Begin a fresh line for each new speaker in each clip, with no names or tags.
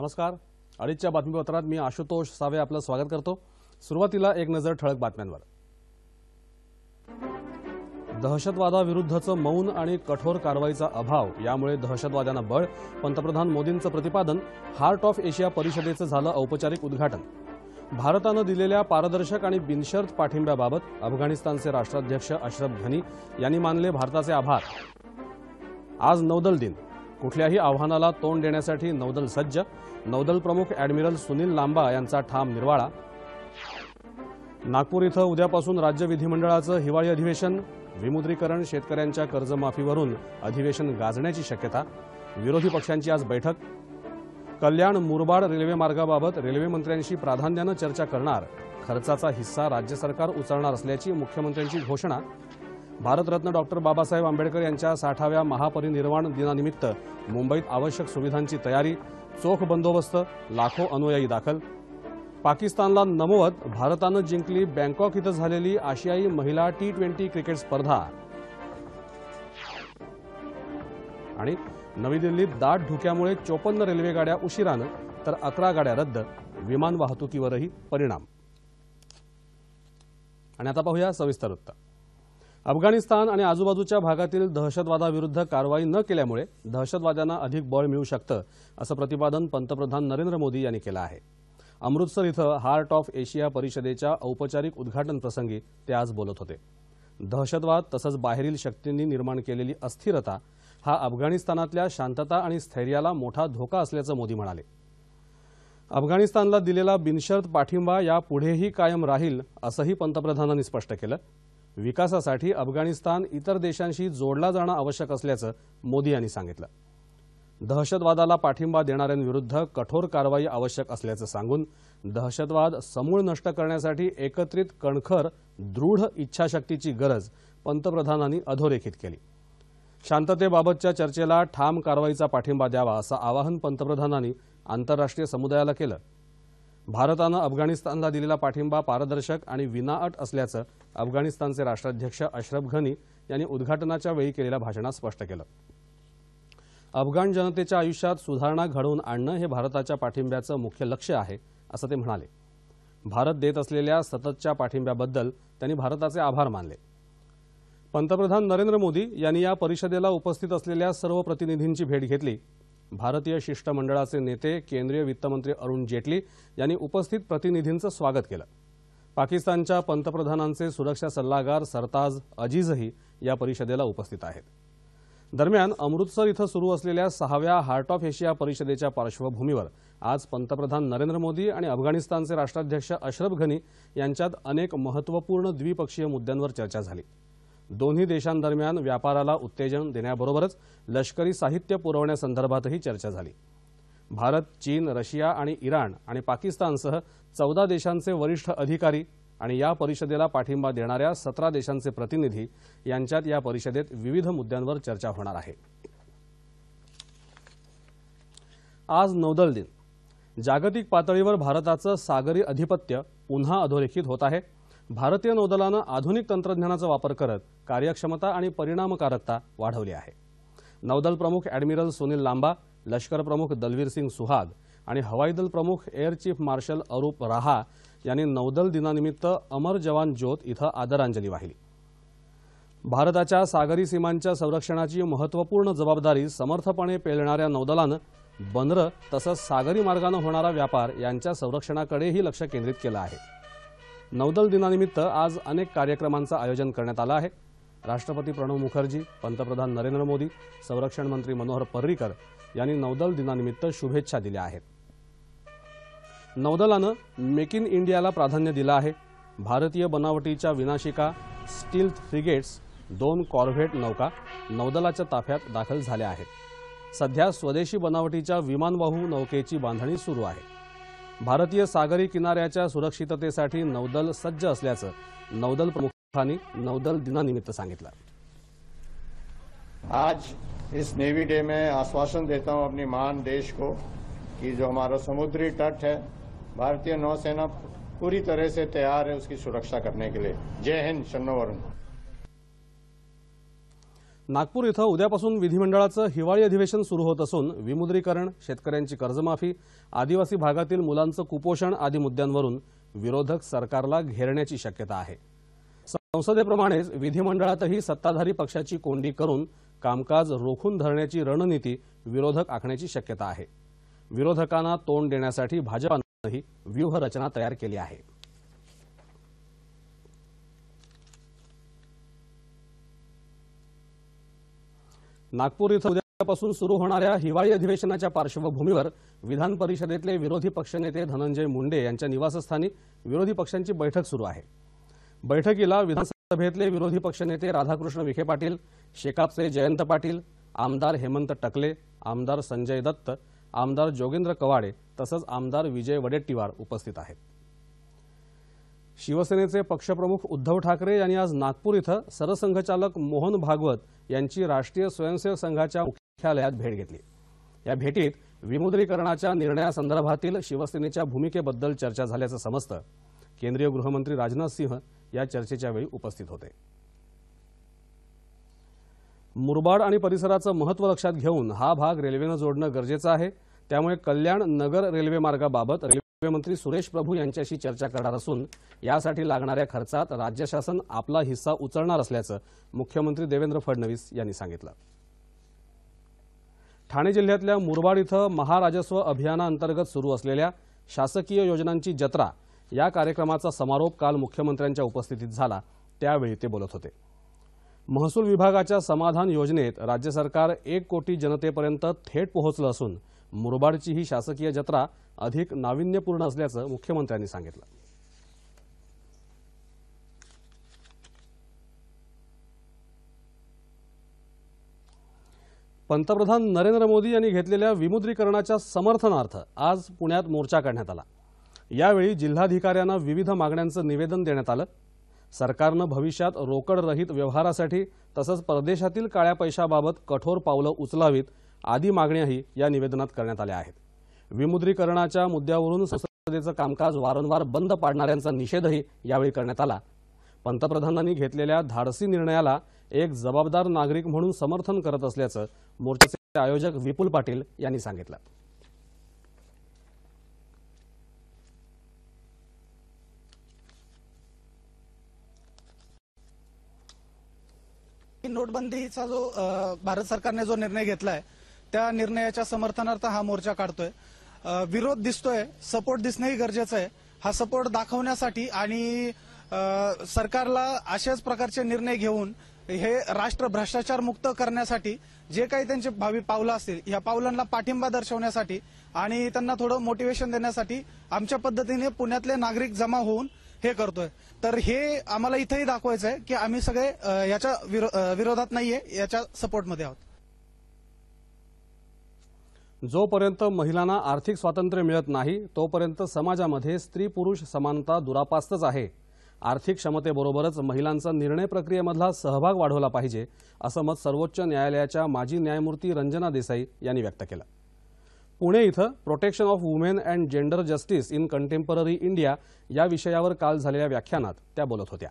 नमस्कार. अडीचच्या बातमीपत्रात मी आशुतोष सावे आपलं स्वागत करतो. सुरुवातीला एक नजर ठळक बातम्यांवर. दहशतवादाविरुद्धचं मौन आणि कठोर कारवाईचा अभाव यामुळे दहशतवाद्यांना बळ. पंतप्रधान मोदींचं प्रतिपादन. हार्ट ऑफ एशिया परिषदेचं झालं औपचारिक उद्घाटन. भारतानं दिलेल्या पारदर्शक आणि बिनशर्त पाठिंब्याबाबत अफगाणिस्तानचे राष्ट्राध्यक्ष अशरफ घनी यांनी मानले भारताचे आभार. आज नौदल दिन. कुठल्याही आव्हानाला तोंड देण्यासाठी नौदल सज्ज. नौदल प्रमुख ॲडमिरल सुनील लांबा यांचा ठाम निर्वाळा. नागपूर इथं उद्यापासून राज्य विधिमंडळाचं हिवाळी अधिवेशन. विमुद्रीकरण, शेतकऱ्यांच्या कर्जमाफीवरून अधिवेशन गाजण्याची शक्यता. विरोधी पक्षांची आज बैठक. कल्याण मुरबाड रेल्वे मार्गाबाबत रेल्वे मंत्र्यांशी प्राधान्यानं चर्चा करणार. खर्चाचा हिस्सा राज्य सरकार उचलणार असल्याची मुख्यमंत्र्यांची घोषणा. भारतरत्न डॉक्टर बाबासाहेब आंबेडकर यांच्या 60व्या महापरिनिर्वाण दिनानिमित्त मुंबईत आवश्यक सुविधांची तयारी. चोख बंदोबस्त. लाखो अनुयायी दाखल. पाकिस्तानला नमवत भारतानं जिंकली बँकॉक इथं झालेली आशियाई महिला T20 क्रिकेट स्पर्धा. आणि नवी दिल्लीत दाट धुक्यामुळे 54 रेल्वेगाड्या उशिरानं तर 11 गाड्या रद्द. विमान वाहतुकीवरही परिणाम. आणि आता पाहूया सविस्तर वृत्त. अफगाणिस्तान आणि आजूबाजूच्या भागातील दहशतवादाविरुद्ध कारवाई न केल्यामुळे दहशतवाद्यांना अधिक बळ मिळू शकतं असं प्रतिपादन पंतप्रधान नरेंद्र मोदी यांनी केलं आहे. अमृतसर इथं हार्ट ऑफ एशिया परिषदेच्या औपचारिक उद्घाटन प्रसंगी ते आज बोलत होते. दहशतवाद तसंच बाहेरील शक्तींनी निर्माण केलेली अस्थिरता हा अफगाणिस्तानातल्या शांतता आणि स्थैर्याला मोठा धोका असल्याचं मोदी म्हणाले. अफगाणिस्तानला दिलेला बिनशर्त पाठिंबा यापुढेही कायम राहील असंही पंतप्रधानांनी स्पष्ट केलं. विकासासाठी अफगाणिस्तान इतर देशांशी जोडला जाणं आवश्यक असल्याचं मोदी यांनी सांगितलं. दहशतवादाला पाठिंबा देणाऱ्यांविरुद्ध कठोर कारवाई आवश्यक असल्याचं सांगून दहशतवाद समूळ नष्ट करण्यासाठी एकत्रित कणखर दृढ इच्छाशक्तीची गरज पंतप्रधानांनी अधोरेखित केली. शांततेबाबतच्या चर्चेला ठाम कारवाईचा पाठिंबा द्यावा असं आवाहन पंतप्रधानांनी आंतरराष्ट्रीय समुदायाला केलं. भारतानं अफगाणिस्तानला दिलेला पाठिंबा पारदर्शक आणि विनाअट असल्याचं अफगाणिस्तानचे राष्ट्राध्यक्ष अशरफ घनी यांनी उद्घाटनाच्या वेळी केलेल्या भाषणात स्पष्ट केलं. अफगाण जनतेच्या आयुष्यात सुधारणा घडवून आणणं हे भारताच्या पाठिंब्याचं मुख्य लक्ष्य आहे असं ते म्हणाले. भारत देत असलेल्या सततच्या पाठिंब्याबद्दल त्यांनी भारताचे आभार मानले. पंतप्रधान नरेंद्र मोदी यांनी या परिषदेला उपस्थित असलेल्या सर्व प्रतिनिधींची भेट घेतली. भारतीय शिष्टमंडळाचे नेते केंद्रीय वित्तमंत्री अरुण जेटली यांनी उपस्थित प्रतिनिधींचं स्वागत केलं. पाकिस्तानच्या पंतप्रधानांचे सुरक्षा सल्लागार सरताज अजीजही या परिषदेला उपस्थित आहेत. दरम्यान अमृतसर इथं सुरू असलेल्या 6व्या हार्ट ऑफ एशिया परिषदेच्या पार्श्वभूमीवर आज पंतप्रधान नरेंद्र मोदी आणि अफगाणिस्तानचे राष्ट्राध्यक्ष अशरफ घनी यांच्यात अनेक महत्त्वपूर्ण द्विपक्षीय मुद्द्यांवर चर्चा झाली. दोन्ही देशांदरम्यान व्यापाराला उत्तेजन देण्याबरोबरच लष्करी साहित्य पुरवण्यासंदर्भातही चर्चा झाली. भारत, चीन, रशिया आणि इराण आणि पाकिस्तानसह 14 देशांचे वरिष्ठ अधिकारी आणि या परिषदेला पाठिंबा देणाऱ्या 17 देशांचे प्रतिनिधी यांच्यात या परिषदेत विविध मुद्द्यांवर चर्चा होणार आहे. आज नौदल दिन. जागतिक पातळीवर भारताचं सागरी अधिपत्य पुन्हा अधोरेखित होत आहे. भारतीय नौदलानं आधुनिक तंत्रज्ञानाचा वापर करत कार्यक्षमता आणि परिणामकारकता वाढवली आहे. नौदल प्रमुख ॲडमिरल सुनील लांबा, लष्कर प्रमुख दलवीर सिंग सुहाग आणि हवाई दल प्रमुख एअर चीफ मार्शल अरूप राहा यांनी नौदल दिनानिमित्त अमर जवान ज्योत इथं आदरांजली वाहिली. भारताच्या सागरी सीमांच्या संरक्षणाची महत्त्वपूर्ण जबाबदारी समर्थपणे पेलणाऱ्या नौदलानं बंदरं तसंच सागरी मार्गानं होणारा व्यापार यांच्या संरक्षणाकडेही लक्ष केंद्रित केलं आहे. नौदल दिनानिमित्त आज अनेक कार्यक्रमांचं आयोजन करण्यात आलं आहे. राष्ट्रपती प्रणव मुखर्जी, पंतप्रधान नरेंद्र मोदी, संरक्षण मंत्री मनोहर पर्रिकर यांनी नौदल दिनानिमित्त शुभेच्छा दिल्या आहेत. नौदलानं मेक इन इंडियाला प्राधान्य दिलं आहे. भारतीय बनावटीच्या विनाशिका स्टील्थ फ्रिगेट्स, 2 कॉर्व्हेट नौका नौदलाच्या ताफ्यात दाखल झाल्या आहेत. सध्या स्वदेशी बनावटीच्या विमानवाहू नौकेची बांधणी सुरू आहे. भारतीय सागरी किनाऱ्याच्या सुरक्षिततेसाठी नौदल सज्ज असल्याचं नौदल प्रमुखांनी नौदल दिनानिमित्त सांगितलं.
आज इस नेवी डे में आश्वासन देता हूं अपनी महान देश को कि जो हमारा समुद्री तट है, भारतीय नौसेना पूरी तरह से तैयार है उसकी सुरक्षा करने के लिए. जय हिंद, शन्नो वरुण.
नागपूर इथं उद्यापासून विधिमंडळाचं हिवाळी अधिवेशन सुरू होत असून विमुद्रीकरण, शेतकऱ्यांची कर्जमाफी, आदिवासी भागातील मुलांचं कुपोषण आदी मुद्द्यांवरून विरोधक सरकारला घेरण्याची शक्यता आहे। संसदेप्रमाणेच विधिमंडळातही सत्ताधारी पक्षाची कोंडी करून कामकाज रोखून धरण्याची रणनीती विरोधक आखण्याची शक्यता आहे। विरोधकांना तोंड देण्यासाठी भाजपानेही व्यूहरचना तयार केली आहे। नागपूर इथं उद्यापासून सुरू होणाऱ्या हिवाळी अधिवेशनाच्या पार्श्वभूमीवर विधान परिषदेतले विरोधी पक्षनेते धनंजय मुंडे यांच्या निवासस्थानी विरोधी पक्षांची बैठक सुरू आहे। बैठकीला विधानसभेतले विरोधी पक्षनेते राधाकृष्ण विखे पाटील, शेकापचे जयंत पाटील, आमदार हेमंत टकले, आमदार संजय दत्त, आमदार जोगेंद्र कवाडे तसंच आमदार विजय वडेट्टीवार उपस्थित आहेत। शिवसेनेचे पक्षप्रमुख उद्धव ठाकरे यांनी आज नागपूर इथं सरसंघचालक मोहन भागवत यांची राष्ट्रीय स्वयंसेवक संघाच्या मुख्यालयात भेट घेतली। या भेटीत विमुद्रीकरणाच्या निर्णयासंदर्भातील शिवसेनेच्या भूमिकेबद्दल चर्चा झाल्याचं समजतं। केंद्रीय गृहमंत्री राजनाथ सिंह या चर्चेच्या वेळी उपस्थित होते। मुरबाड आणि परिसराचं महत्त्व लक्षात घेऊन हा भाग रेल्वेनं जोडणं गरजेचं आहे। त्यामुळे कल्याण नगर रेल्वे मार्गाबाबत रेल्वे मंत्री सुरेश प्रभू यांच्याशी चर्चा करणार असून यासाठी लागणाऱ्या खर्चात राज्य शासन आपला हिस्सा उचलणार असल्याचं मुख्यमंत्री देवेंद्र फडणवीस यांनी सांगितलं। ठाणे जिल्ह्यातल्या मुरबाड इथं महाराजस्व अभियानाअंतर्गत सुरू असलेल्या शासकीय योजनांची जत्रा या कार्यक्रमाचा समारोप काल मुख्यमंत्र्यांच्या उपस्थितीत झाला। त्यावेळी ते बोलत होते। महसूल विभागाच्या समाधान योजनेत राज्य सरकार 1 कोटी जनतेपर्यंत थेट पोहोचलं असून मुरबाडची ही शासकीय जत्रा अधिक नाविन्यपूर्ण असल्याचं मुख्यमंत्र्यांनी सांगितलं। पंतप्रधान नरेंद्र मोदी यांनी घेतलेल्या विमुद्रीकरणाच्या समर्थनार्थ आज पुण्यात मोर्चा काढण्यात आला। यावेळी जिल्हाधिकाऱ्यांना विविध मागण्यांचं निवेदन देण्यात आलं। सरकारनं भविष्यात रोकड रहित व्यवहारासाठी तसंच परदेशातील काळ्या पैशाबाबत कठोर पावलं उचलावीत आदी मागण्याही या निवेदनात करण्यात आल्या आहेत। विमुद्रीकरणाच्या मुद्द्यावरून संसदेचं कामकाज वारंवार बंद पाडणाऱ्यांचा निषेधही यावेळी करण्यात आला। पंतप्रधानांनी घेतलेल्या धाडसी निर्णयाला एक जबाबदार नागरिक म्हणून समर्थन करत असल्याचं मोर्चाचे आयोजक विपुल पाटील यांनी सांगितलं।
नोटबंदीचा जो भारत सरकारने जो निर्णय घेतलाय त्या निर्णयाच्या समर्थनार्थ हा मोर्चा काढतोय। विरोध दिसतोय, सपोर्ट दिसणंही गरजेचं आहे। हा सपोर्ट दाखवण्यासाठी आणि सरकारला अशाच प्रकारचे निर्णय घेऊन हे राष्ट्र भ्रष्टाचार मुक्त करण्यासाठी जे काही त्यांचे भावी पावलं असतील या पावलांना पाठिंबा दर्शवण्यासाठी आणि त्यांना थोडं मोटिवेशन देण्यासाठी आमच्या पद्धतीने पुण्यातले नागरिक जमा होऊन हे करतोय। तर हे आम्हाला इथेही दाखवायचं आहे की आम्ही सगळे याच्या विरोधात नाहीये, याच्या सपोर्टमध्ये आहोत।
जोपर्यंत महिलांना आर्थिक स्वातंत्र्य मिळत नाही तोपर्यंत समाजामध्ये स्त्री पुरुष समानता दुरापास्तच आहे। आर्थिक क्षमतेबरोबरच महिलांचा निर्णय प्रक्रियेमधला सहभाग वाढवला पाहिजे असं मत सर्वोच्च न्यायालयाच्या माजी न्यायमूर्ती रंजना देसाई यांनी व्यक्त केलं। पुणे इथं protection of women and gender justice in contemporary India या विषयावर काल झालेल्या व्याख्यानात त्या बोलत होत्या।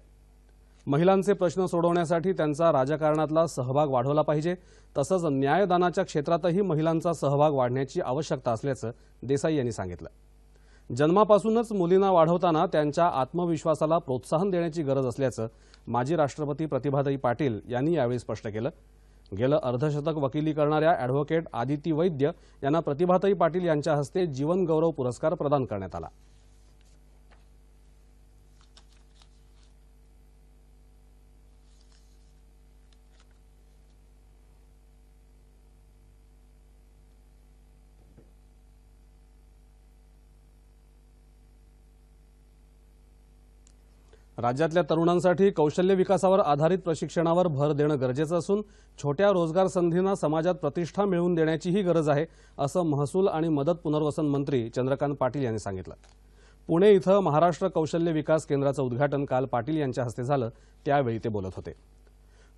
महिलांचे प्रश्न सोडवण्यासाठी त्यांचा राजकारणातला सहभाग वाढवला पाहिजे तसंच न्यायदानाच्या क्षेत्रातही महिलांचा सहभाग वाढण्याची आवश्यकता असल्याचं देसाई यांनी सांगितलं। जन्मापासूनच मुलींना वाढवताना त्यांच्या आत्मविश्वासाला प्रोत्साहन देण्याची गरज असल्याचं माजी राष्ट्रपती प्रतिभाताई पाटील यांनी यावेळी स्पष्ट केलं। गेलं अर्धशतक वकिली करणाऱ्या ॲडव्होकेट आदिती वैद्य यांना प्रतिभाताई पाटील यांच्या हस्ते जीवन गौरव पुरस्कार प्रदान करण्यात आला। राज्यातल्या तरुणांसाठी कौशल्य विकासावर आधारित प्रशिक्षणावर भर देणं गरजेचं असून छोट्या रोजगार संधींना समाजात प्रतिष्ठा मिळवून देण्याचीही गरज आहे असं महसूल आणि मदत पुनर्वसन मंत्री चंद्रकांत पाटील यांनी सांगितलं। पुणे इथं महाराष्ट्र कौशल्य विकास केंद्राचं उद्घाटन काल पाटील यांच्या हस्ते झालं। त्यावेळी ते बोलत होते।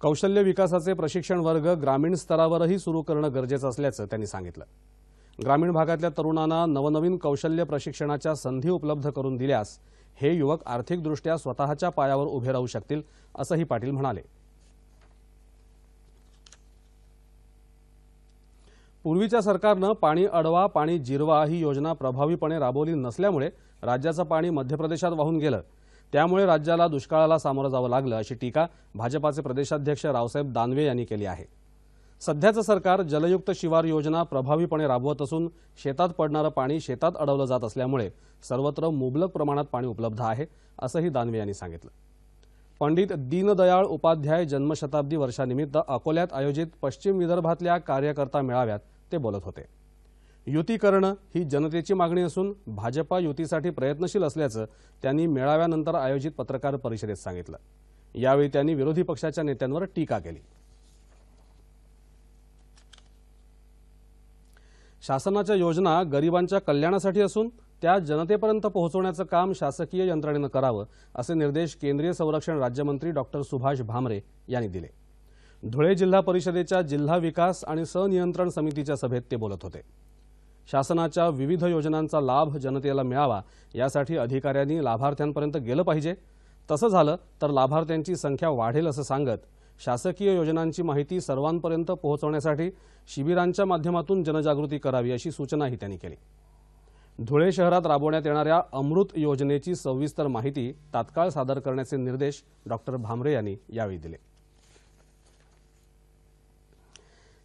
कौशल्य विकासाचे प्रशिक्षण वर्ग ग्रामीण स्तरावरही सुरू करणं गरजेचं असल्याचं त्यांनी सांगितलं। ग्रामीण भागातल्या तरुणांना नवनवीन कौशल्य प्रशिक्षणाच्या संधी उपलब्ध करून दिल्यास हे युवक आर्थिकदृष्ट्या स्वतःच्या पायावर उभे राहू शकतील असंही पाटील म्हणाले। पूर्वीच्या सरकारनं पाणी अडवा पाणी जिरवा ही योजना प्रभावीपणे राबवली नसल्यामुळे राज्याचं पाणी मध्य प्रदेशात वाहून गेलं. त्यामुळे राज्याला दुष्काळाला सामोरं जावं लागलं अशी टीका भाजपाचे प्रदेशाध्यक्ष रावसाहेब दानवे यांनी केली आहे. सध्याचं सरकार जलयुक्त शिवार योजना प्रभावीपणे राबवत असून शेतात पडणारं पाणी शेतात अडवलं जात असल्यामुळे सर्वत्र मुबलक प्रमाणात पाणी उपलब्ध आहे असंही दानवे यांनी सांगितलं. पंडित दीनदयाळ उपाध्याय जन्मशताब्दी वर्षानिमित्त अकोल्यात आयोजित पश्चिम विदर्भातल्या कार्यकर्ता मेळाव्यात ते बोलत होते. युती करणं ही जनतेची मागणी असून भाजपा युतीसाठी प्रयत्नशील असल्याचं त्यांनी मेळाव्यानंतर आयोजित पत्रकार परिषदेत सांगितलं. यावेळी त्यांनी विरोधी पक्षाच्या नेत्यांवर टीका केली. शासनाच्या योजना गरिबांच्या कल्याणासाठी असून त्या जनतेपर्यंत पोहोचवण्याचं काम शासकीय यंत्रणेनं करावं असे निर्देश केंद्रीय संरक्षण राज्यमंत्री डॉक्टर सुभाष भामरे यांनी दिले. धुळे जिल्हा परिषदेच्या जिल्हा विकास आणि सनियंत्रण समितीच्या सभेत ते बोलत होते. शासनाच्या विविध योजनांचा लाभ जनतेला मिळावा यासाठी अधिकाऱ्यांनी लाभार्थ्यांपर्यंत गेलं पाहिजे. तसं झालं तर लाभार्थ्यांची संख्या वाढेल असं सांगत शासकीय योजनांची माहिती सर्वांपर्यंत पोहोचवण्यासाठी शिबिरांच्या माध्यमातून जनजागृती करावी अशी सूचनाही त्यांनी केली. धुळे शहरात राबवण्यात येणाऱ्या अमृत योजनेची सविस्तर माहिती तात्काळ सादर करण्याचे निर्देश डॉक्टर भामरे यांनी यावेळी दिले.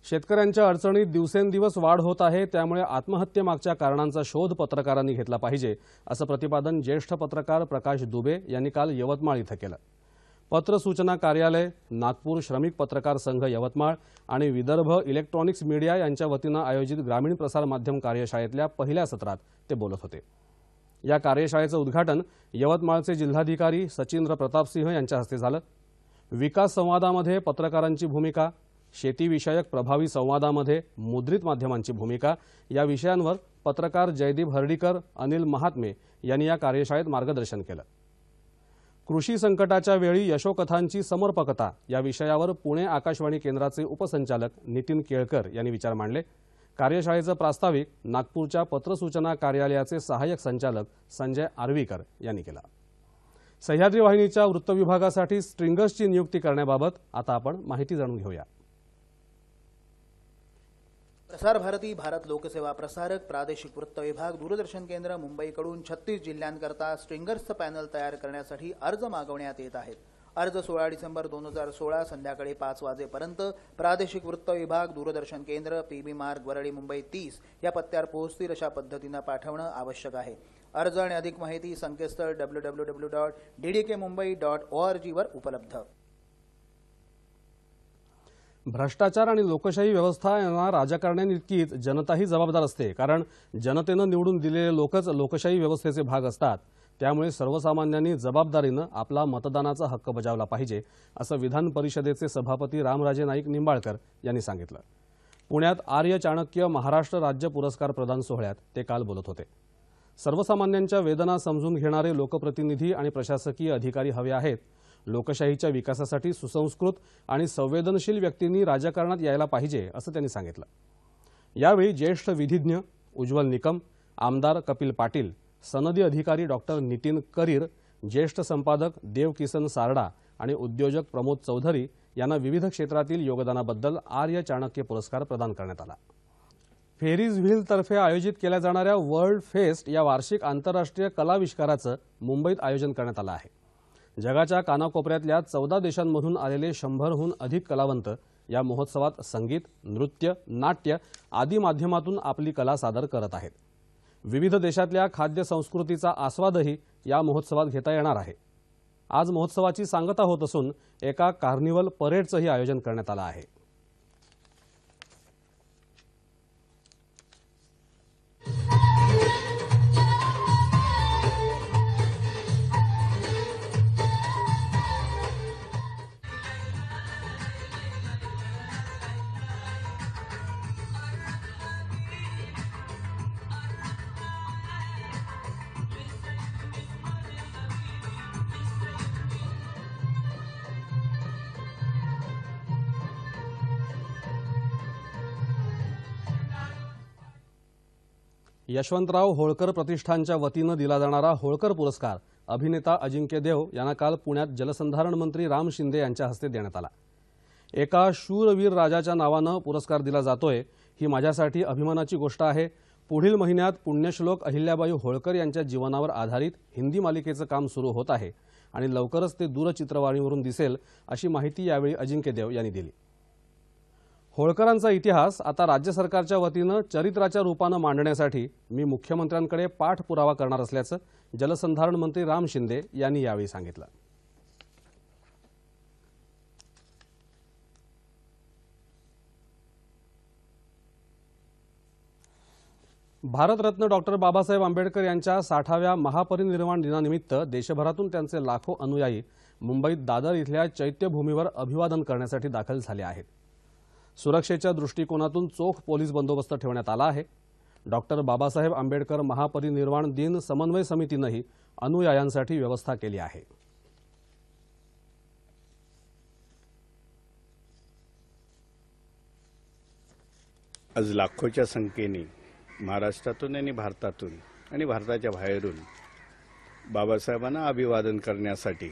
शेतकऱ्यांच्या अडचणीत दिवसेंदिवस वाढ होत आहे, त्यामुळे आत्महत्येमागच्या कारणांचा शोध पत्रकारांनी घेतला पाहिजे असं प्रतिपादन ज्येष्ठ पत्रकार प्रकाश दुबे यांनी काल यवतमाळ इथं केलं. पत्र सूचना कार्यालय, नागपूर श्रमिक पत्रकार संघ यवतमाळ आणि विदर्भ इलेक्ट्रॉनिक्स मीडिया यांच्या वतीनं आयोजित ग्रामीण प्रसार माध्यम कार्यशाळेतल्या पहिल्या सत्रात ते बोलत होते. या कार्यशाळेचं उद्घाटन यवतमाळचे जिल्हाधिकारी सचिंद्र प्रतापसिंह यांच्या हस्ते झालं. विकास संवादामध्ये पत्रकारांची भूमिका, शेतीविषयक प्रभावी संवादामध्ये मुद्रित माध्यमांची भूमिका या विषयांवर पत्रकार जयदीप हर्डीकर, अनिल महात्मे यांनी या कार्यशाळेत मार्गदर्शन केलं. कृषी संकटाच्या वेळी यशोकथांची समर्पकता या विषयावर पुणे आकाशवाणी केंद्राचे उपसंचालक नितीन केळकर यांनी विचार मांडले. कार्यशाळेचं प्रास्ताविक नागपूरच्या पत्रसूचना कार्यालयाचे सहाय्यक संचालक संजय आर्वीकर यांनी केलं. सह्याद्री वाहिनीच्या वृत्तविभागासाठी स्ट्रिंगर्सची नियुक्ती करण्याबाबत आता आपण माहिती जाणून घेऊया.
प्रसार भारती भारत लोकसेवा प्रसारक प्रादेशिक वृत्त विभाग दूरदर्शन केंद्र मुंबईकडून 36 जिल्ह्यांकरता स्ट्रिंगर्सचं पॅनल तयार करण्यासाठी अर्ज मागवण्यात येत आहेत. अर्ज 16 डिसेंबर 2016 संध्याकाळी 5 वाजेपर्यंत प्रादेशिक वृत्त विभाग दूरदर्शन केंद्र पीबी मार्ग वरळी मुंबई 30 या पत्त्यावर पोहोचतील अशा पद्धतीनं पाठवणं आवश्यक आहे. अर्ज आणि अधिक माहिती संकेतस्थळ www.ddkmumbai.org वर उपलब्ध.
भ्रष्टाचार आणि लोकशाही व्यवस्था यांना राजकारण्यांइतकीच जनताही जबाबदार असते, कारण जनतेनं निवडून दिलेले लोकच लोकशाही व्यवस्थेचे भाग असतात. त्यामुळे सर्वसामान्यांनी जबाबदारीनं आपला मतदानाचा हक्क बजावला पाहिजे असं विधान परिषदेचे सभापती रामराजे नाईक निंबाळकर यांनी सांगितलं. पुण्यात आर्य चाणक्य महाराष्ट्र राज्य पुरस्कार प्रदान सोहळ्यात ते काल बोलत होते. सर्वसामान्यांच्या वेदना समजून घेणारे लोकप्रतिनिधी आणि प्रशासकीय अधिकारी हवे आहेत. लोकशाहीच्या विकासासाठी सुसंस्कृत आणि संवेदनशील व्यक्तींनी राजकारणात यायला पाहिजे असं त्यांनी सांगितलं. यावेळी ज्येष्ठ विधिज्ञ उज्ज्वल निकम, आमदार कपिल पाटील, सनदी अधिकारी डॉक्टर नितीन करीर, ज्येष्ठ संपादक देव किसन सारडा आणि उद्योजक प्रमोद चौधरी यांना विविध क्षेत्रातील योगदानाबद्दल आर्य चाणक्य पुरस्कार प्रदान करण्यात आला. फेरीज व्हीलतर्फे आयोजित केल्या जाणाऱ्या वर्ल्ड फेस्ट या वार्षिक आंतरराष्ट्रीय कलाविष्काराचं मुंबईत आयोजन करण्यात आलं आहे. जगाच्या कानाकोपऱ्यातल्या 14 देशांमधून आलेले 100हून अधिक कलावंत या महोत्सवात संगीत, नृत्य, नाट्य आदी माध्यमातून आपली कला सादर करत आहेत. विविध देशातल्या खाद्य संस्कृतीचा आस्वादही या महोत्सवात घेता येणार आहे. आज महोत्सवाची सांगता होत असून एका कार्निव्हल परेडचंही आयोजन करण्यात आलं आहे. यशवंतराव होळकर प्रतिष्ठानच्या वतीनं दिला जाणारा होळकर पुरस्कार अभिनेता अजिंक्य देव यांना काल पुण्यात जलसंधारण मंत्री राम शिंदे यांच्या हस्ते देण्यात आला. एका शूरवीर राजाच्या नावानं पुरस्कार दिला जातोय. ही माझ्यासाठी अभिमानाची गोष्ट आहे. पुढील महिन्यात पुण्यश्लोक अहिल्याबाई होळकर यांच्या जीवनावर आधारित हिंदी मालिकेचं काम सुरू होत आहे आणि लवकरच ते दूरचित्रवाणीवरून दिसेल, अशी माहिती यावेळी अजिंक्य देव यांनी दिली. होळकरांचा इतिहास आता राज्य सरकारच्या वतीनं चरित्राच्या रूपानं मांडण्यासाठी मी मुख्यमंत्र्यांकडे पाठपुरावा करणार असल्याचं जलसंधारण मंत्री राम शिंदे यांनी यावेळी सांगितलं. भारतरत्न डॉक्टर बाबासाहेब आंबेडकर यांच्या 60व्या महापरिनिर्वाण दिनानिमित्त देशभरातून त्यांचे लाखो अनुयायी मुंबईत दादर इथल्या चैत्यभूमीवर अभिवादन करण्यासाठी दाखल झाले आहेत. सुरक्षेच्या दृष्टिकोनातून चोख पोलीस बंदोबस्त ठेवण्यात आला आहे. डॉक्टर बाबासाहेब आंबेडकर महापरिनिर्वाण दिन समन्वय समितीनंही अनुयायांसाठी व्यवस्था केली आहे.
आज लाखोच्या संख्येने महाराष्ट्रातून आणि भारतातून आणि भारताच्या बाहेरून बाबासाहेबांना अभिवादन करण्यासाठी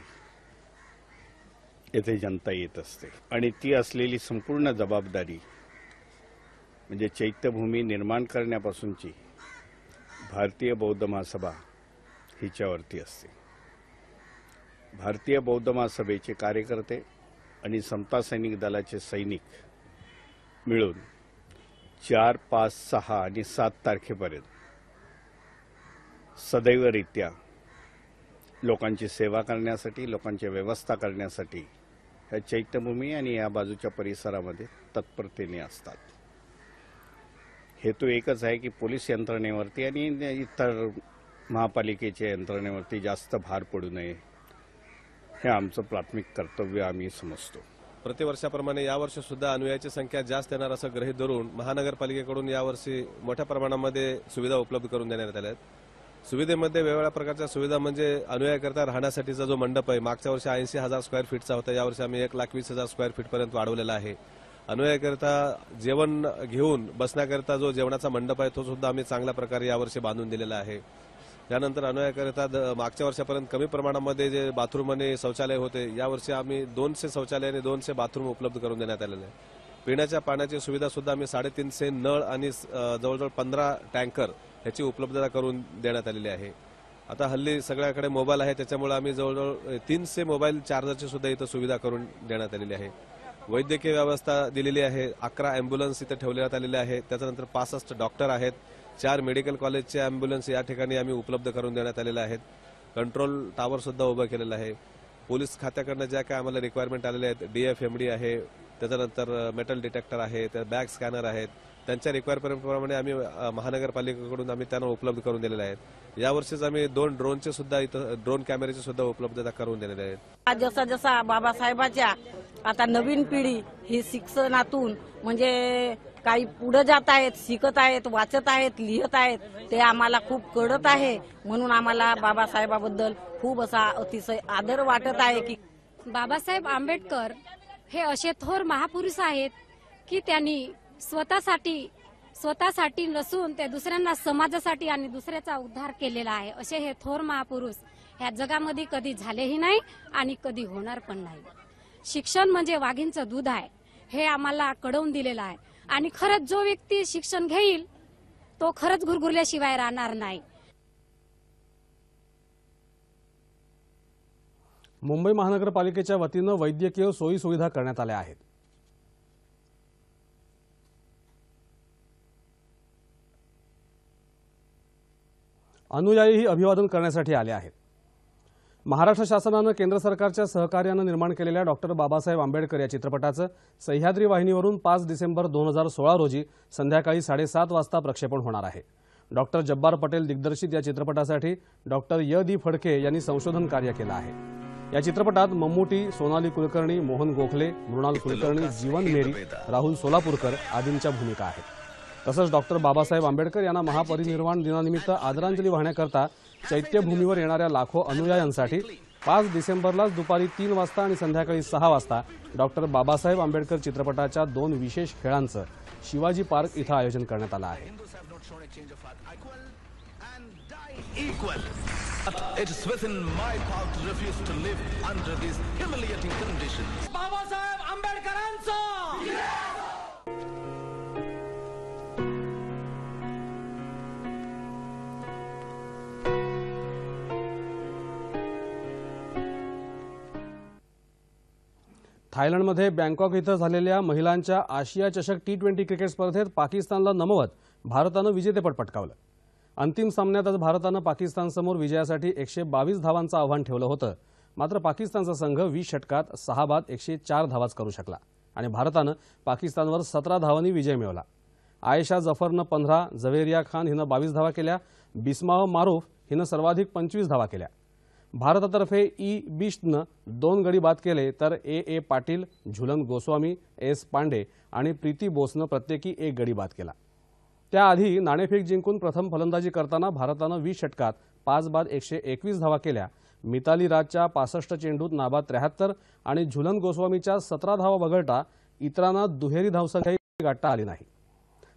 येथे जनता येत असते आणि ती असलेली संपूर्ण जबाबदारी म्हणजे चैत्यभूमी निर्माण करण्यापासूनची भारतीय बौद्ध महासभा हिच्यावरती असते. भारतीय बौद्ध महासभेचे कार्यकर्ते आणि समता सैनिक दलाचे सैनिक मिळून 4, 5, 6 आणि 7 तारखेपर्यंत सदैवरित्या लोकांची सेवा करण्यासाठी, लोकांची व्यवस्था करण्यासाठी या चैत्यभूमी आणि या बाजूच्या परिसरामध्ये तत्परतेने असतात. हेतू एकच आहे की पोलीस यंत्रणेवरती आणि इतर महापालिकेच्या यंत्रणेवरती जास्त भार पडू नये, हे आमचं प्राथमिक कर्तव्य आम्ही समजतो.
प्रतिवर्षाप्रमाणे यावर्षी सुद्धा अनुयायांची संख्या जास्त येणार असं गृहीत धरून महानगरपालिकेकडून यावर्षी मोठ्या प्रमाणामध्ये सुविधा उपलब्ध करून देण्यात आल्या आहेत. सुविधेमध्ये वेगवेगळ्या प्रकारच्या सुविधा म्हणजे अनुयायांकरता राहण्यासाठीचा जो मंडप आहे, मागच्या वर्षी 80,000 स्क्वेअर फीटचा होता, यावर्षी आम्ही 1,20,000 स्क्वेअर फीटपर्यंत वाढवलेला आहे. अनुयायांकरता जेवण घेऊन बसण्याकरता जो जेवणाचा मंडप आहे तो सुद्धा आम्ही चांगल्या प्रकारे यावर्षी बांधून दिलेला आहे. यानंतर अनुयायांकरता मागच्या वर्षापर्यंत कमी प्रमाणामध्ये जे बाथरूम आणि शौचालय होते, यावर्षी आम्ही 200 शौचालय आणि 200 बाथरूम उपलब्ध करून देण्यात आलेले आहे. पिण्याच्या पाण्याची सुविधा सुद्धा आम्ही 350 नळ आणि जवळजवळ 15 टँकर ह्याची उपलब्धता करून देण्यात आलेली आहे. आता हल्ली सगळ्याकडे मोबाईल आहे, त्याच्यामुळे आम्ही जवळजवळ 300 मोबाईल चार्जरची सुद्धा इथं सुविधा करून देण्यात आलेली आहे. वैद्यकीय व्यवस्था दिलेली आहे. 11 अँब्युलन्स इथे ठेवण्यात आलेले आहेत. त्याच्यानंतर 65 डॉक्टर आहेत. 4 मेडिकल कॉलेजचे अँब्युलन्स या ठिकाणी आम्ही उपलब्ध करून देण्यात आलेले आहेत. कंट्रोल टावर सुद्धा उभं केलेलं आहे. पोलीस खात्याकडनं ज्या काय आम्हाला रिक्वायरमेंट आलेल्या आहेत, DFMD आहे, त्याच्यानंतर मेटल डिटेक्टर आहे, त्या बॅग स्कॅनर आहेत, त्यांच्या रिक्वायरमेंटप्रमाणे आम्ही महानगरपालिकेकडून आम्ही त्यांना उपलब्ध करून दिलेले आहेत. यावर्षीच आम्ही 2 ड्रोनचे सुद्धा इथं ड्रोन कॅमेऱ्याची सुद्धा उपलब्धता करून दिलेले आहेत.
जसा जसा बाबासाहेबाच्या आता नवीन पिढी ही शिक्षणातून म्हणजे काही पुढे जात आहेत, शिकत आहेत, वाचत आहेत, लिहत आहेत, ते आम्हाला खूप कळत आहे. म्हणून आम्हाला बाबासाहेबाबद्दल खूप असा अतिशय आदर वाटत आहे की
बाबासाहेब आंबेडकर हे असे थोर महापुरुष आहेत की त्यांनी स्वतःसाठी नसून ते दुसऱ्यांना, समाजासाठी आणि दुसऱ्याचा उद्धार केलेला आहे. असे हे थोर महापुरुष ह्या जगामध्ये कधी झालेही नाही आणि कधी होणार पण नाही. शिक्षण म्हणजे वाघींचं दूध आहे हे आम्हाला कळवून दिलेलं आहे आणि खरंच जो व्यक्ती शिक्षण घेईल तो खरंच गुरगुरल्याशिवाय राहणार नाही.
मुंबई महानगरपालिकेच्या वतीनं वैद्यकीय सोयी सुविधा करण्यात आल्या आहेत. अनुयायीही अभिवादन करण्यासाठी आले आहेत. महाराष्ट्र शासनानं केंद्र सरकारच्या सहकार्यानं निर्माण केलेल्या डॉक्टर बाबासाहेब आंबेडकर या चित्रपटाचं सह्याद्री वाहिनीवरून 5 डिसेंबर 2016 रोजी संध्याकाळी 7:30 वाजता प्रक्षेपण होणार आहे. डॉक्टर जब्बार पटेल दिग्दर्शित या चित्रपटासाठी डॉक्टर य.दी. फडके यांनी संशोधन कार्य केलं आहे. या चित्रपटात मम्मुटी, सोनाली कुलकर्णी, मोहन गोखले, मृणाल कुलकर्णी, जीवन मेरी, राहुल सोलापूरकर आदींच्या भूमिका आहेत. तसंच डॉक्टर बाबासाहेब आंबेडकर यांना महापरिनिर्वाण दिनानिमित्त आदरांजली वाहण्याकरता चैत्यभूमीवर येणाऱ्या लाखो अनुयायांसाठी 5 डिसेंबरलाच दुपारी 3 वाजता आणि संध्याकाळी 6 वाजता डॉक्टर बाबासाहेब आंबेडकर चित्रपटाच्या 2 विशेष खेळांचं शिवाजी पार्क इथं आयोजन करण्यात आलं आहे.
It is within my power to refuse to live under these humiliating conditions.
Babasaheb आंबेडकरांचा
थायलंडमध्ये बँकॉक इथं झालेल्या महिलांच्या आशिया चषक T20 क्रिकेट स्पर्धेत पाकिस्तानला नमवत भारतानं विजेतेपद पटकावलं. अंतिम सामन्यात आज भारतानं पाकिस्तानसमोर विजयासाठी 122 धावांचं आव्हान ठेवलं होतं. मात्र पाकिस्तानचा संघ 20 षटकात 6 बाद 104 धावाच करू शकला आणि भारतानं पाकिस्तानवर 17 धावांनी विजय मिळवला. आयशा जफरनं 15, जवेरिया खान हिनं 22 धावा केल्या. बिस्माह मारूफ हिनं सर्वाधिक 25 धावा केल्या. भारतातर्फे बिश्तनं 2 गडी बाद केले तर ए पाटील, झुलन गोस्वामी, एस पांडे आणि प्रीती बोसनं प्रत्येकी 1 गडी बाद केला. त्याआधी नाणेफेक जिंकून प्रथम फलंदाजी करताना भारतानं 20 षटकात 5 बाद 121 धावा केल्या. मिताली राजच्या 65 चेंडूत नाबाद 73 आणि झुलन गोस्वामीच्या 17 धावा वगळता इतरांना दुहेरी धावसंख्याही गाठता आली नाही.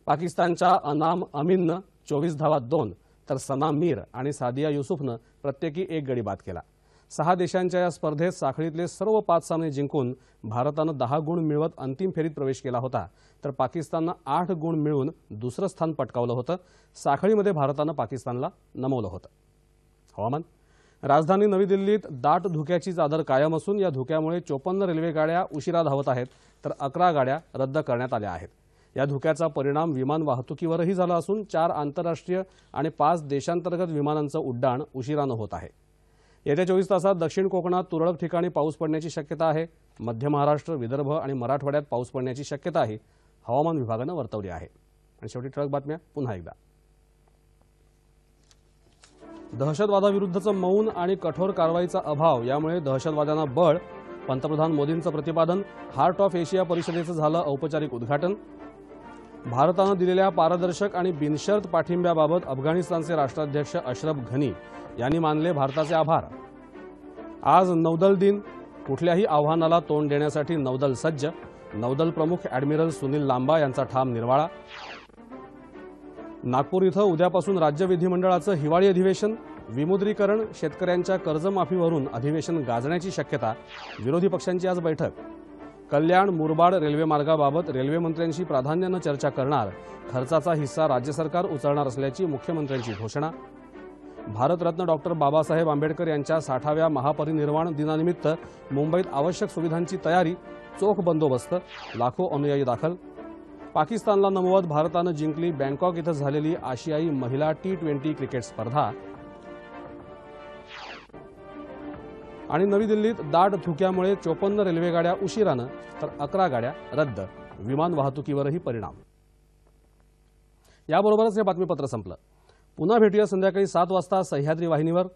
पाकिस्तानच्या अनाम अमीननं 24 धावात 2 तर सना मीर आणि सादिया युसुफनं प्रत्येकी 1 गडी बाद केला. 6 देशांच्या या स्पर्धेत साखळीतले सर्व 5 सामने जिंकून भारतानं 10 गुण मिळवत अंतिम फेरीत प्रवेश केला होता, तर पाकिस्ताननं 8 गुण मिळवून दुसरं स्थान पटकावलं होतं. साखळीमध्ये भारतानं पाकिस्तानला नमवलं होतं. हवामान. राजधानी नवी दिल्लीत दाट धुक्याची चादर कायम असून या धुक्यामुळे 54 रेल्वे गाड्या उशिरा धावत आहेत तर 11 गाड्या रद्द करण्यात आल्या आहेत. या धुक्याचा परिणाम विमान वाहतुकीवरही झाला असून 4 आंतरराष्ट्रीय आणि 5 देशांतर्गत विमानांचं उड्डाण उशिरानं होत आहे. येत्या 24 तासात दक्षिण कोकणात तुरळक ठिकाणी पाऊस पडण्याची शक्यता आहे. मध्य महाराष्ट्र, विदर्भ आणि मराठवाड्यात पाऊस पडण्याची शक्यताही हवामान विभागानं वर्तवली आहे. आणि शेवटी ठळक बातम्या पुन्हा एकदा. दहशतवादाविरुद्धचं मौन आणि कठोर कारवाईचा अभाव यामुळे दहशतवाद्यांना बळ. पंतप्रधान मोदींचं प्रतिपादन. हार्ट ऑफ एशिया परिषदेचं झालं औपचारिक उद्घाटन. भारतानं दिलेल्या पारदर्शक आणि बिनशर्त पाठिंब्याबाबत अफगाणिस्तानचे राष्ट्राध्यक्ष अशरफ घनी यांनी मानले भारताचे आभार. आज नौदल दिन. कुठल्याही आव्हानाला तोंड देण्यासाठी नौदल सज्ज. नौदल प्रमुख ॲडमिरल सुनील लांबा यांचा ठाम निर्वाळा. नागपूर इथं उद्यापासून राज्य विधिमंडळाचं हिवाळी अधिवेशन. विमुद्रीकरण, शेतकऱ्यांच्या कर्जमाफीवरून अधिवेशन गाजण्याची शक्यता. विरोधी पक्षांची आज बैठक. कल्याण मुरबाड रेल्वे मार्गाबाबत रेल्वे मंत्र्यांशी प्राधान्यानं चर्चा करणार. खर्चाचा हिस्सा राज्य सरकार उचलणार असल्याची मुख्यमंत्र्यांची घोषणा. भारतरत्न डॉक्टर बाबासाहेब आंबेडकर यांच्या 60व्या महापरिनिर्वाण दिनानिमित्त मुंबईत आवश्यक सुविधांची तयारी. चोख बंदोबस्त. लाखो अनुयायी दाखल. पाकिस्तानला नमवत भारतानं जिंकली बँकॉक इथं झालेली आशियाई महिला T20 क्रिकेट स्पर्धा. आणि नवी दिल्लीत दाट धुक्यामुळे 54 रेल्वेगाड्या उशिरानं तर 11 गाड्या रद्द. विमान वाहतुकीवरही परिणाम. याबरोबरच हे बातमीपत्र संपलं. पुन्हा भेटूया संध्याकाळी 7 वाजता सह्याद्री वाहिनीवर.